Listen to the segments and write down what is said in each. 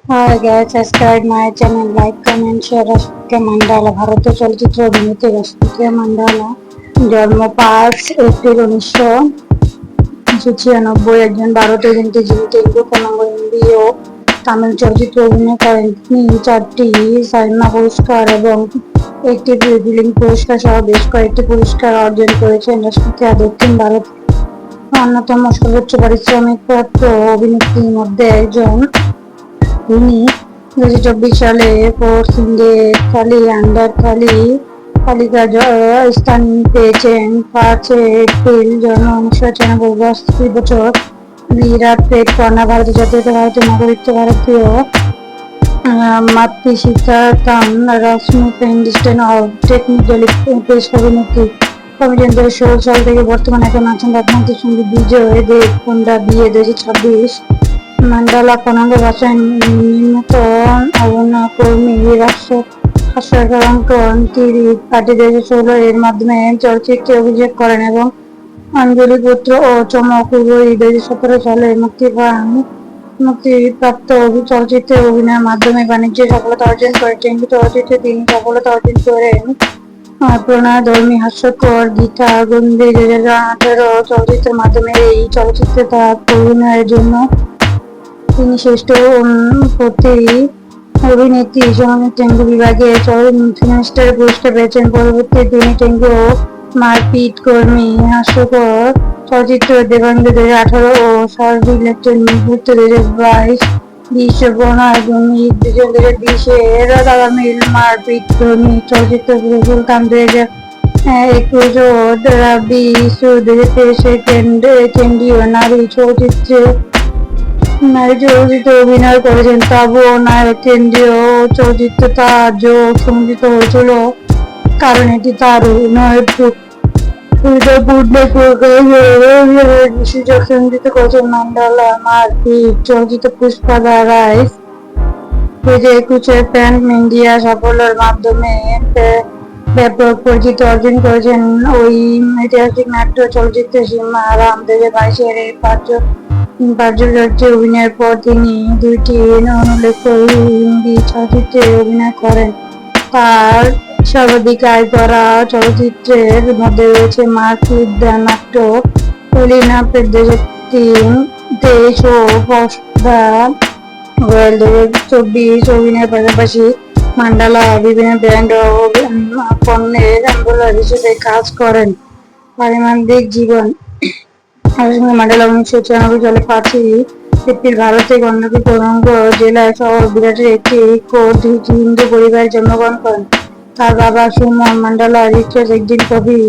Hi guys, subscribe my channel, like, comment, share Rashmika mandala ভারতীয় চলচ্চিত্র অভিনেত্রী রাশমিকা মান্ডালা জন্ম 5 এপ্রিল 1996 একজন ভারতীয় অভিনেত্রী যিনি তেলুগু, কন্নড়, হিন্দি ও তামিল চলচ্চিত্রে অভিনয় করেন। তিনি 4টি সাইমা পুরস্কার এবং একটি ফিল্ম পুরস্কার সহ বেশ কয়েকটি পুরস্কার অর্জন করেছেন। রাশমিকা দক্ষিণ ভারতের অন্যতম সর্বোচ্চ পারিশ্রমিকপ্রাপ্ত অভিনেত্রীর মধ্যে একজন। তিনি 2024 সালে ফোর্বস ইন্ডিয়ার কালি আন্ডার তালিকায় স্থান পেয়েছেন। 5 এপ্রিল জন্ম 1996, 62 বছর, বিরাট পেট কন্যা, ভারতীয় জাতীয়তা, ভারতীয় নাগরিকত্ব, ভারতীয় মাতৃশিক্ষা কাম রাশমিকা ইন্ডাস্ট্রি অফ টেকনিক্যালি পেশ অভিনেত্রী। কমেডিয়ান 2016 সাল থেকে বর্তমানে এখন আছেন রাজনৈতিক সঙ্গীত বিজয় দেবকুন্ডা বিয়ে 2026। মান্ডালা কন্নড় ভাষায় নির্মিত অভিনয় কর্মী, হাস্যকর অঙ্কন কিরিট পার্টি 2016 এর মাধ্যমে চলচ্চিত্রে অভিষেক করেন এবং অঞ্জলি পুত্র ও চমক উভয়ই 2017 সালে মুক্তিপ্রাপ্ত চলচ্চিত্রে অভিনয়ের মাধ্যমে বাণিজ্য সফলতা অর্জন করেন। তেলুগু চলচ্চিত্রে তিনি সফলতা অর্জন করেন প্রণয়ধর্মী হাস্যকর গীতা গোবিন্দে 2018 চলচ্চিত্রের মাধ্যমে। এই চলচ্চিত্রে তার অভিনয়ের জন্য তিনি শ্রেষ্ঠ অভিনেত্রী সমাজের তেলুগু বিভাগে ফিল্ম স্টার পুরস্কার পেয়েছেন। পরবর্তীতে তিনি তেলুগু মারপিট কর্মী হাস্যকর চলচ্চিত্র দেবাঙ্গে 2018 ও সার্ভিলেটের মুহূর্তে 2022 বিশ্বপ্রণয়ধর্মী 2020 এর তামিল মারপিট কর্মী চলচ্চিত্র সুলতান 2021 ও রাবিসু 2023 কেন্দ্রীয় নারী চলচ্চিত্রে অভিনয় করেছেন। তবুও নায়ক কেন্দ্রীয় চলচ্চিত্র তার যোগ সমর্থিত হয়েছিল কারণ এটি তার অভিনয়ের পূর্ণ সুযোগ সমর্থিত করেছেন। মান্ডালা মারপিট চলচ্চিত্র Pushpa the rice 2021 pan India সাফল্যের মাধ্যমে ব্যাপক পরিচিতি অর্জন করেছেন। ওই ঐতিহাসিক নাট্য চলচ্চিত্র সিমা আরাম 2022 এর চলচ্চিত্রে অভিনয়ের পর তিনি 2টি অনুল্লেখ্য হিন্দি চলচ্চিত্রে অভিনয় করেন। তার সর্বাধিক আয় করা চলচ্চিত্রের মধ্যে রয়েছে মারপিট দ্য নাট্য, কলিনা পেট 2023 ও ফক্স দ্য ওয়ার্ল্ড 2024। অভিনয়ের পাশাপাশি মান্ডালা বিভিন্ন ব্র্যান্ড ও পণ্যের অ্যাম্বাসেডর হিসেবে কাজ করেন। পারিবারিক জীবন। রাশমিকা মান্ডালা 1996 সালে 5 এপ্রিল ভারতের কর্ণাটকের কোরাপুট জেলার শহর বিরাটের একটি হিন্দু পরিবারে জন্মগ্রহণ করেন। তার বাবা সুমন মান্ডালা রিচার্ড একজন কফি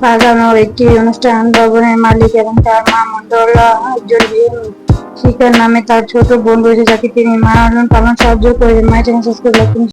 বাগান ও একটি অনুষ্ঠান ভবনের মালিক এবং তার মা মান্ডালা একজন শিকার নামে তার ছোট বোন রয়েছে যাকে তিনি লালন পালনে সাহায্য করেছেন। মায়ের চ্যানেল সাবস্ক্রাইব করুন।